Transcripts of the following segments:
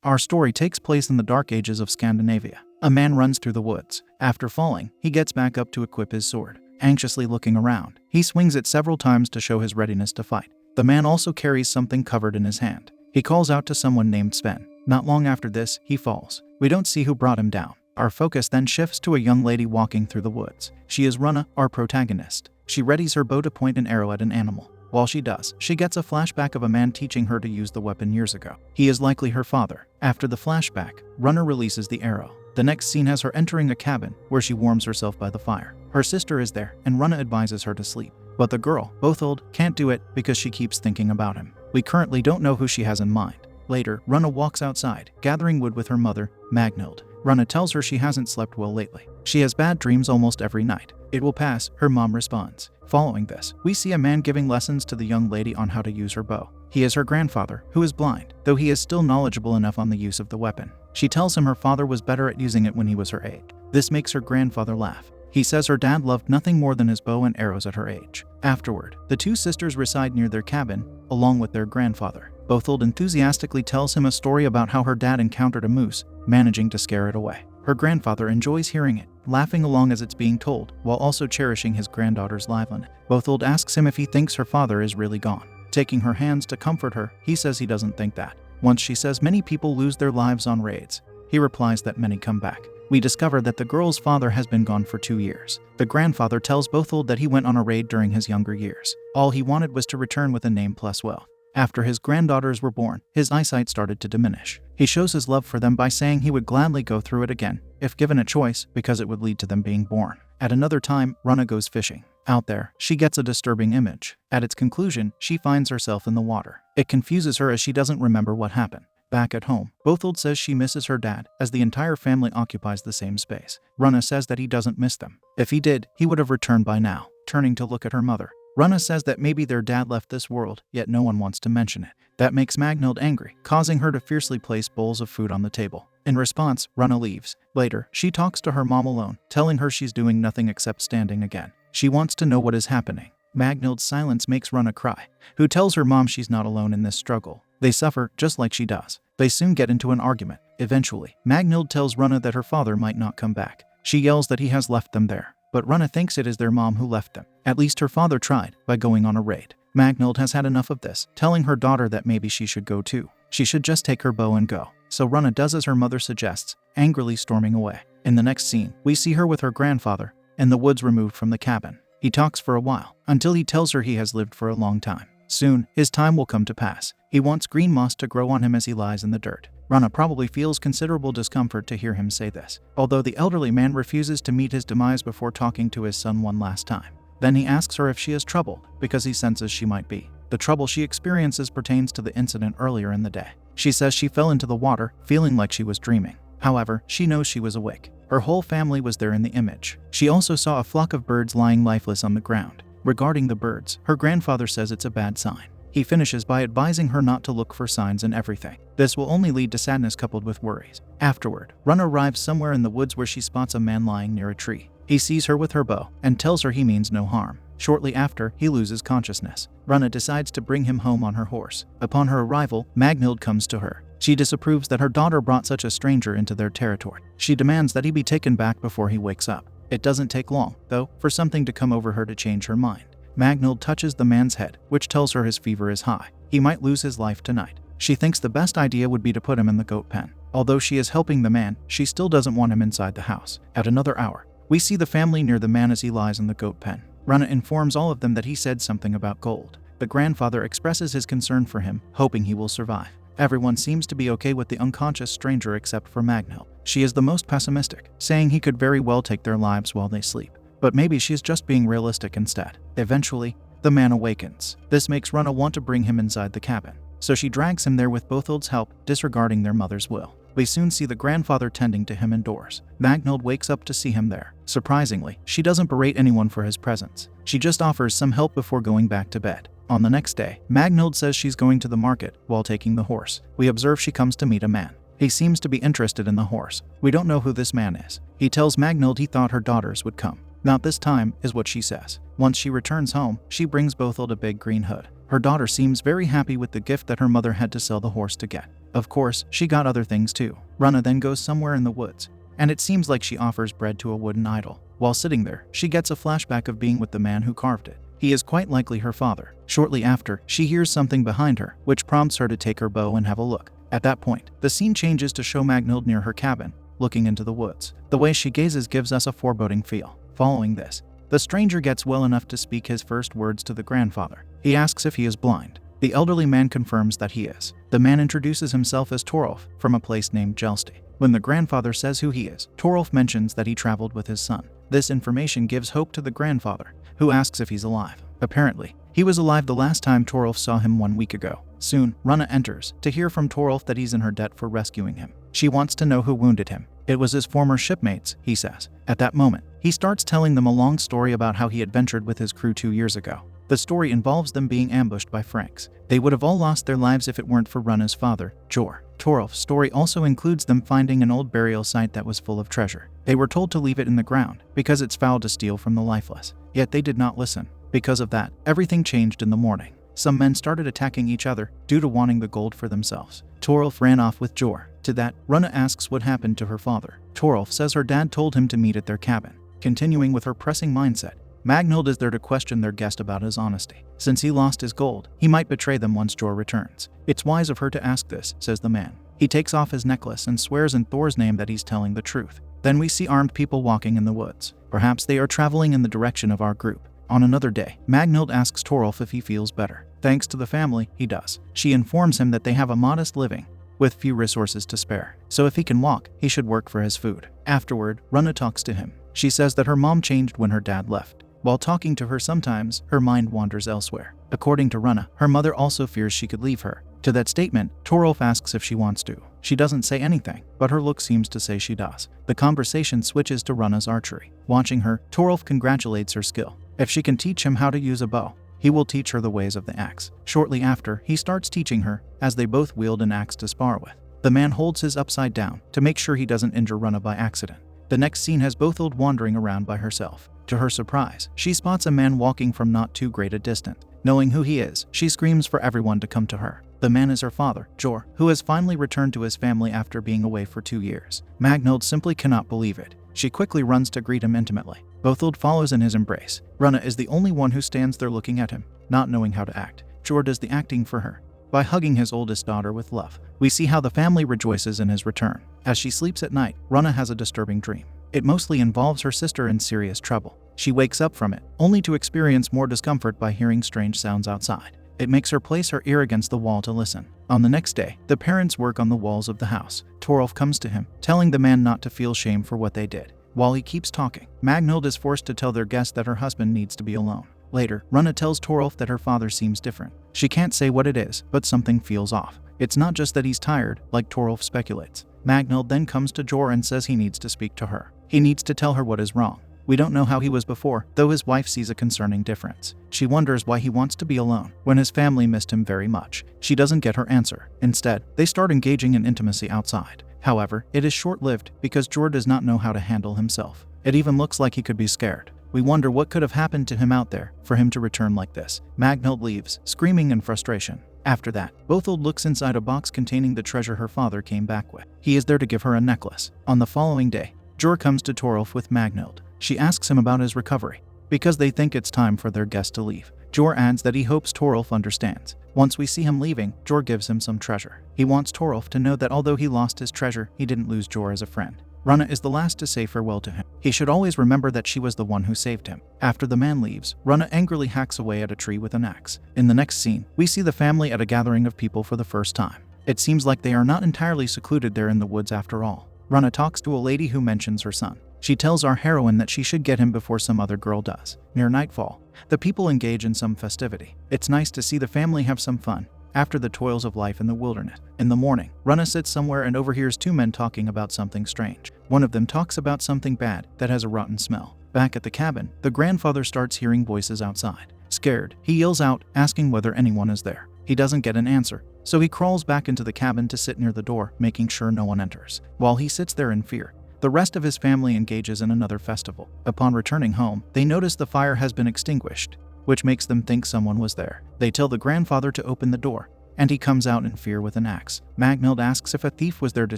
Our story takes place in the dark ages of Scandinavia. A man runs through the woods. After falling, he gets back up to equip his sword. Anxiously looking around, he swings it several times to show his readiness to fight. The man also carries something covered in his hand. He calls out to someone named Sven. Not long after this, he falls. We don't see who brought him down. Our focus then shifts to a young lady walking through the woods. She is Runa, our protagonist. She readies her bow to point an arrow at an animal. While she does, she gets a flashback of a man teaching her to use the weapon years ago. He is likely her father. After the flashback, Runa releases the arrow. The next scene has her entering a cabin where she warms herself by the fire. Her sister is there, and Runa advises her to sleep. But the girl, Bothuld, can't do it because she keeps thinking about him. We currently don't know who she has in mind. Later, Runa walks outside, gathering wood with her mother, Magnhild. Runa tells her she hasn't slept well lately. She has bad dreams almost every night. It will pass, her mom responds. Following this, we see a man giving lessons to the young lady on how to use her bow. He is her grandfather, who is blind, though he is still knowledgeable enough on the use of the weapon. She tells him her father was better at using it when he was her age. This makes her grandfather laugh. He says her dad loved nothing more than his bow and arrows at her age. Afterward, the two sisters reside near their cabin, along with their grandfather. Bothuld enthusiastically tells him a story about how her dad encountered a moose, managing to scare it away. Her grandfather enjoys hearing it, laughing along as it's being told, while also cherishing his granddaughter's liveliness. Bothuld asks him if he thinks her father is really gone. Taking her hands to comfort her, he says he doesn't think that. Once she says many people lose their lives on raids, he replies that many come back. We discover that the girl's father has been gone for 2 years. The grandfather tells Bothuld that he went on a raid during his younger years. All he wanted was to return with a name plus wealth. After his granddaughters were born, his eyesight started to diminish. He shows his love for them by saying he would gladly go through it again, if given a choice, because it would lead to them being born. At another time, Runa goes fishing. Out there, she gets a disturbing image. At its conclusion, she finds herself in the water. It confuses her as she doesn't remember what happened. Back at home, Bothuld says she misses her dad, as the entire family occupies the same space. Runa says that he doesn't miss them. If he did, he would have returned by now. Turning to look at her mother, Runa says that maybe their dad left this world, yet no one wants to mention it. That makes Magnhild angry, causing her to fiercely place bowls of food on the table. In response, Runa leaves. Later, she talks to her mom alone, telling her she's doing nothing except standing again. She wants to know what is happening. Magnhild's silence makes Runa cry, who tells her mom she's not alone in this struggle. They suffer just like she does. They soon get into an argument. Eventually, Magnhild tells Runa that her father might not come back. She yells that he has left them there, but Runa thinks it is their mom who left them. At least her father tried, by going on a raid. Magnhild has had enough of this, telling her daughter that maybe she should go too. She should just take her bow and go. So Runa does as her mother suggests, angrily storming away. In the next scene, we see her with her grandfather, in the woods removed from the cabin. He talks for a while, until he tells her he has lived for a long time. Soon, his time will come to pass. He wants green moss to grow on him as he lies in the dirt. Runa probably feels considerable discomfort to hear him say this, although the elderly man refuses to meet his demise before talking to his son one last time. Then he asks her if she is troubled, because he senses she might be. The trouble she experiences pertains to the incident earlier in the day. She says she fell into the water, feeling like she was dreaming. However, she knows she was awake. Her whole family was there in the image. She also saw a flock of birds lying lifeless on the ground. Regarding the birds, her grandfather says it's a bad sign. He finishes by advising her not to look for signs in everything. This will only lead to sadness coupled with worries. Afterward, Runa arrives somewhere in the woods where she spots a man lying near a tree. He sees her with her bow and tells her he means no harm. Shortly after, he loses consciousness. Runa decides to bring him home on her horse. Upon her arrival, Magnhild comes to her. She disapproves that her daughter brought such a stranger into their territory. She demands that he be taken back before he wakes up. It doesn't take long, though, for something to come over her to change her mind. Magnhild touches the man's head, which tells her his fever is high. He might lose his life tonight. She thinks the best idea would be to put him in the goat pen. Although she is helping the man, she still doesn't want him inside the house. At another hour, we see the family near the man as he lies in the goat pen. Runa informs all of them that he said something about gold. The grandfather expresses his concern for him, hoping he will survive. Everyone seems to be okay with the unconscious stranger except for Magnhild. She is the most pessimistic, saying he could very well take their lives while they sleep. But maybe she's just being realistic instead. Eventually, the man awakens. This makes Runa want to bring him inside the cabin. So she drags him there with Bothuld's help, disregarding their mother's will. We soon see the grandfather tending to him indoors. Magnhild wakes up to see him there. Surprisingly, she doesn't berate anyone for his presence. She just offers some help before going back to bed. On the next day, Magnhild says she's going to the market while taking the horse. We observe she comes to meet a man. He seems to be interested in the horse. We don't know who this man is. He tells Magnhild he thought her daughters would come. Not this time, is what she says. Once she returns home, she brings Bothuld a big green hood. Her daughter seems very happy with the gift that her mother had to sell the horse to get. Of course, she got other things too. Rana then goes somewhere in the woods, and it seems like she offers bread to a wooden idol. While sitting there, she gets a flashback of being with the man who carved it. He is quite likely her father. Shortly after, she hears something behind her, which prompts her to take her bow and have a look. At that point, the scene changes to show Magnhild near her cabin, looking into the woods. The way she gazes gives us a foreboding feel. Following this, the stranger gets well enough to speak his first words to the grandfather. He asks if he is blind. The elderly man confirms that he is. The man introduces himself as Torolf from a place named Jelsti. When the grandfather says who he is, Torolf mentions that he traveled with his son. This information gives hope to the grandfather, who asks if he's alive. Apparently, he was alive the last time Torolf saw him 1 week ago. Soon, Rana enters to hear from Torolf that he's in her debt for rescuing him. She wants to know who wounded him. It was his former shipmates, he says. At that moment, he starts telling them a long story about how he adventured with his crew 2 years ago. The story involves them being ambushed by Franks. They would have all lost their lives if it weren't for Rana's father, Jor. Torolf's story also includes them finding an old burial site that was full of treasure. They were told to leave it in the ground because it's foul to steal from the lifeless. Yet they did not listen. Because of that, everything changed in the morning. Some men started attacking each other due to wanting the gold for themselves. Torolf ran off with Jor. To that, Rana asks what happened to her father. Torolf says her dad told him to meet at their cabin. Continuing with her pressing mindset, Magnhild is there to question their guest about his honesty. Since he lost his gold, he might betray them once Jor returns. It's wise of her to ask this, says the man. He takes off his necklace and swears in Thor's name that he's telling the truth. Then we see armed people walking in the woods. Perhaps they are traveling in the direction of our group. On another day, Magnhild asks Torolf if he feels better. Thanks to the family, he does. She informs him that they have a modest living, with few resources to spare. So if he can walk, he should work for his food. Afterward, Rana talks to him. She says that her mom changed when her dad left. While talking to her sometimes, her mind wanders elsewhere. According to Rana, her mother also fears she could leave her. To that statement, Torolf asks if she wants to. She doesn't say anything, but her look seems to say she does. The conversation switches to Rana's archery. Watching her, Torolf congratulates her skill. If she can teach him how to use a bow, he will teach her the ways of the axe. Shortly after, he starts teaching her, as they both wield an axe to spar with. The man holds his upside down to make sure he doesn't injure Rana by accident. The next scene has Botheld wandering around by herself. To her surprise, she spots a man walking from not too great a distance. Knowing who he is, she screams for everyone to come to her. The man is her father, Jor, who has finally returned to his family after being away for 2 years. Magnhild simply cannot believe it. She quickly runs to greet him intimately. Botheld follows in his embrace. Rana is the only one who stands there looking at him, not knowing how to act. Jor does the acting for her by hugging his oldest daughter with love. We see how the family rejoices in his return. As she sleeps at night, Rana has a disturbing dream. It mostly involves her sister in serious trouble. She wakes up from it, only to experience more discomfort by hearing strange sounds outside. It makes her place her ear against the wall to listen. On the next day, the parents work on the walls of the house. Torolf comes to him, telling the man not to feel shame for what they did. While he keeps talking, Magnhild is forced to tell their guest that her husband needs to be alone. Later, Rana tells Torolf that her father seems different. She can't say what it is, but something feels off. It's not just that he's tired, like Torolf speculates. Magnhild then comes to Jor and says he needs to speak to her. He needs to tell her what is wrong. We don't know how he was before, though his wife sees a concerning difference. She wonders why he wants to be alone when his family missed him very much. She doesn't get her answer. Instead, they start engaging in intimacy outside. However, it is short-lived because Jor does not know how to handle himself. It even looks like he could be scared. We wonder what could have happened to him out there for him to return like this. Magnhild leaves, screaming in frustration. After that, Botheld looks inside a box containing the treasure her father came back with. He is there to give her a necklace. On the following day, Jor comes to Torolf with Magnhild. She asks him about his recovery, because they think it's time for their guest to leave. Jor adds that he hopes Torolf understands. Once we see him leaving, Jor gives him some treasure. He wants Torolf to know that although he lost his treasure, he didn't lose Jor as a friend. Rana is the last to say farewell to him. He should always remember that she was the one who saved him. After the man leaves, Rana angrily hacks away at a tree with an axe. In the next scene, we see the family at a gathering of people for the first time. It seems like they are not entirely secluded there in the woods after all. Rana talks to a lady who mentions her son. She tells our heroine that she should get him before some other girl does. Near nightfall, the people engage in some festivity. It's nice to see the family have some fun after the toils of life in the wilderness. In the morning, Rana sits somewhere and overhears two men talking about something strange. One of them talks about something bad that has a rotten smell. Back at the cabin, the grandfather starts hearing voices outside. Scared, he yells out, asking whether anyone is there. He doesn't get an answer, so he crawls back into the cabin to sit near the door, making sure no one enters. While he sits there in fear, the rest of his family engages in another festival. Upon returning home, they notice the fire has been extinguished, which makes them think someone was there. They tell the grandfather to open the door, and he comes out in fear with an axe. Magnhild asks if a thief was there to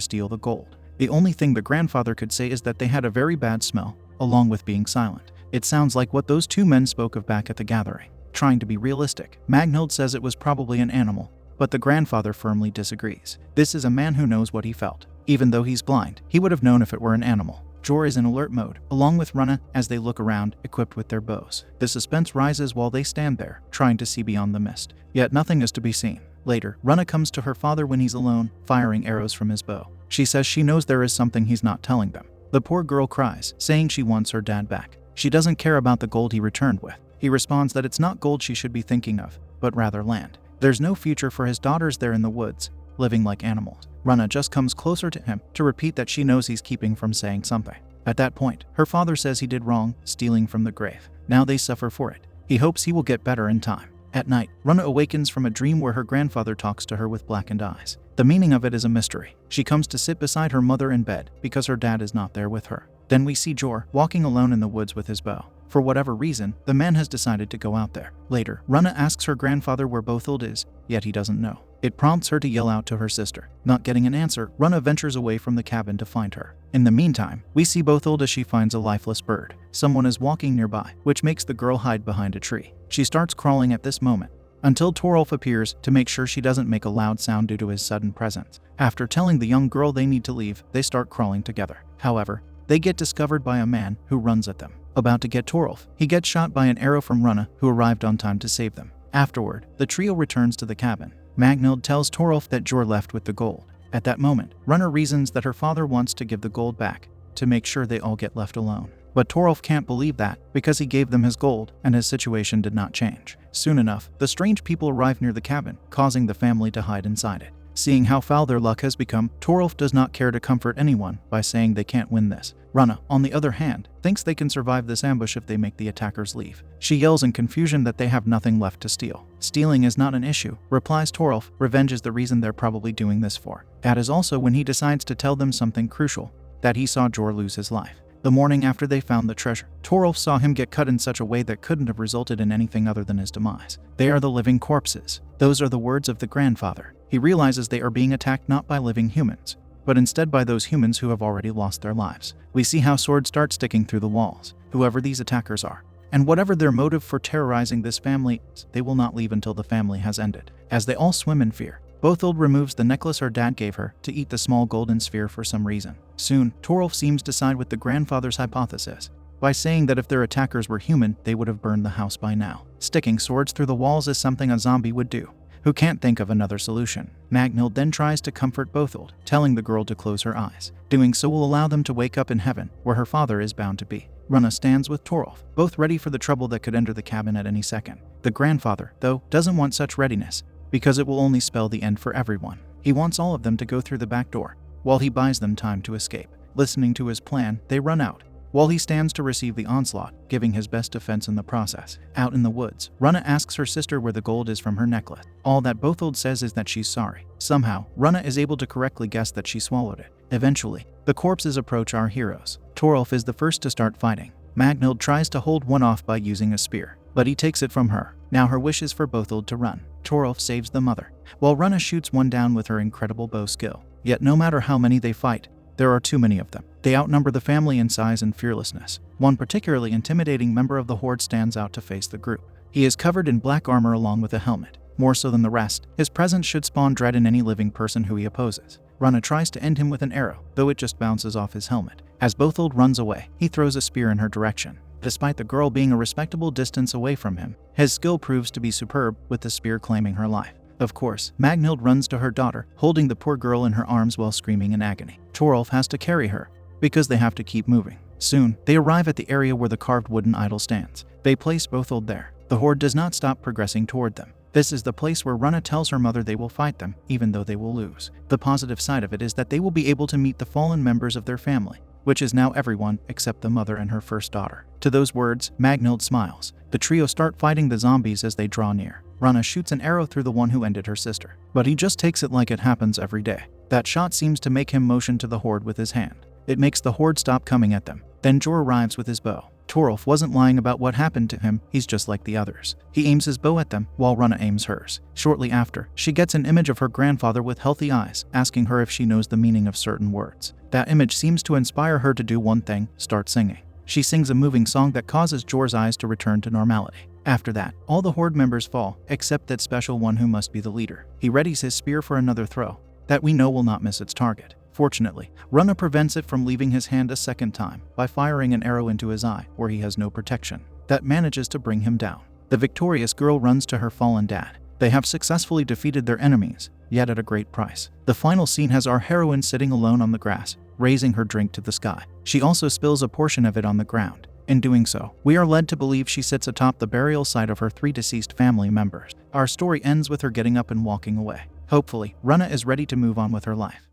steal the gold. The only thing the grandfather could say is that they had a very bad smell, along with being silent. It sounds like what those two men spoke of back at the gathering. Trying to be realistic, Magnhild says it was probably an animal, but the grandfather firmly disagrees. This is a man who knows what he felt. Even though he's blind, he would have known if it were an animal. Jor is in alert mode, along with Runna, as they look around, equipped with their bows. The suspense rises while they stand there, trying to see beyond the mist. Yet nothing is to be seen. Later, Runna comes to her father when he's alone, firing arrows from his bow. She says she knows there is something he's not telling them. The poor girl cries, saying she wants her dad back. She doesn't care about the gold he returned with. He responds that it's not gold she should be thinking of, but rather land. There's no future for his daughters there in the woods, living like animals. Runna just comes closer to him to repeat that she knows he's keeping from saying something. At that point, her father says he did wrong, stealing from the grave. Now they suffer for it. He hopes he will get better in time. At night, Runna awakens from a dream where her grandfather talks to her with blackened eyes. The meaning of it is a mystery. She comes to sit beside her mother in bed because her dad is not there with her. Then we see Jor walking alone in the woods with his bow. For whatever reason, the man has decided to go out there. Later, Runna asks her grandfather where Bothild is, yet he doesn't know. It prompts her to yell out to her sister. Not getting an answer, Runna ventures away from the cabin to find her. In the meantime, we see Bothild as she finds a lifeless bird. Someone is walking nearby, which makes the girl hide behind a tree. She starts crawling at this moment, until Torolf appears to make sure she doesn't make a loud sound due to his sudden presence. After telling the young girl they need to leave, they start crawling together. However, they get discovered by a man who runs at them. About to get Torolf, he gets shot by an arrow from Runna, who arrived on time to save them. Afterward, the trio returns to the cabin. Magnhild tells Torolf that Jor left with the gold. At that moment, Runna reasons that her father wants to give the gold back, to make sure they all get left alone. But Torolf can't believe that, because he gave them his gold, and his situation did not change. Soon enough, the strange people arrive near the cabin, causing the family to hide inside it. Seeing how foul their luck has become, Torolf does not care to comfort anyone by saying they can't win this. Runna, on the other hand, thinks they can survive this ambush if they make the attackers leave. She yells in confusion that they have nothing left to steal. Stealing is not an issue, replies Torolf. Revenge is the reason they're probably doing this for. That is also when he decides to tell them something crucial, that he saw Jor lose his life. The morning after they found the treasure, Torolf saw him get cut in such a way that couldn't have resulted in anything other than his demise. They are the living corpses. Those are the words of the grandfather. He realizes they are being attacked not by living humans, but instead by those humans who have already lost their lives. We see how swords start sticking through the walls. Whoever these attackers are, and whatever their motive for terrorizing this family is, they will not leave until the family has ended. As they all swim in fear, Bothild removes the necklace her dad gave her to eat the small golden sphere for some reason. Soon, Torolf seems to side with the grandfather's hypothesis by saying that if their attackers were human, they would have burned the house by now. Sticking swords through the walls is something a zombie would do, who can't think of another solution. Magnhild then tries to comfort Bothild, telling the girl to close her eyes. Doing so will allow them to wake up in heaven, where her father is bound to be. Runna stands with Torolf, both ready for the trouble that could enter the cabin at any second. The grandfather, though, doesn't want such readiness, because it will only spell the end for everyone. He wants all of them to go through the back door, while he buys them time to escape. Listening to his plan, they run out, while he stands to receive the onslaught, giving his best defense in the process. Out in the woods, Runna asks her sister where the gold is from her necklace. All that Bothild says is that she's sorry. Somehow, Runna is able to correctly guess that she swallowed it. Eventually, the corpses approach our heroes. Torolf is the first to start fighting. Magnhild tries to hold one off by using a spear, but he takes it from her. Now her wish is for Bothild to run. Torolf saves the mother, while Runna shoots one down with her incredible bow skill. Yet no matter how many they fight, there are too many of them. They outnumber the family in size and fearlessness. One particularly intimidating member of the horde stands out to face the group. He is covered in black armor along with a helmet. More so than the rest, his presence should spawn dread in any living person who he opposes. Runna tries to end him with an arrow, though it just bounces off his helmet. As Bothild runs away, he throws a spear in her direction. Despite the girl being a respectable distance away from him, his skill proves to be superb, with the spear claiming her life. Of course, Magnhild runs to her daughter, holding the poor girl in her arms while screaming in agony. Torolf has to carry her, because they have to keep moving. Soon, they arrive at the area where the carved wooden idol stands. They place Bothild there. The horde does not stop progressing toward them. This is the place where Runna tells her mother they will fight them, even though they will lose. The positive side of it is that they will be able to meet the fallen members of their family, which is now everyone except the mother and her first daughter. To those words, Magnhild smiles. The trio start fighting the zombies as they draw near. Runna shoots an arrow through the one who ended her sister, but he just takes it like it happens every day. That shot seems to make him motion to the horde with his hand. It makes the horde stop coming at them. Then Jor arrives with his bow. Torolf wasn't lying about what happened to him, he's just like the others. He aims his bow at them, while Runa aims hers. Shortly after, she gets an image of her grandfather with healthy eyes, asking her if she knows the meaning of certain words. That image seems to inspire her to do one thing: start singing. She sings a moving song that causes Jor's eyes to return to normality. After that, all the Horde members fall, except that special one who must be the leader. He readies his spear for another throw that we know will not miss its target. Fortunately, Runa prevents it from leaving his hand a second time by firing an arrow into his eye, where he has no protection. That manages to bring him down. The victorious girl runs to her fallen dad. They have successfully defeated their enemies, yet at a great price. The final scene has our heroine sitting alone on the grass, raising her drink to the sky. She also spills a portion of it on the ground. In doing so, we are led to believe she sits atop the burial site of her 3 deceased family members. Our story ends with her getting up and walking away. Hopefully, Runa is ready to move on with her life.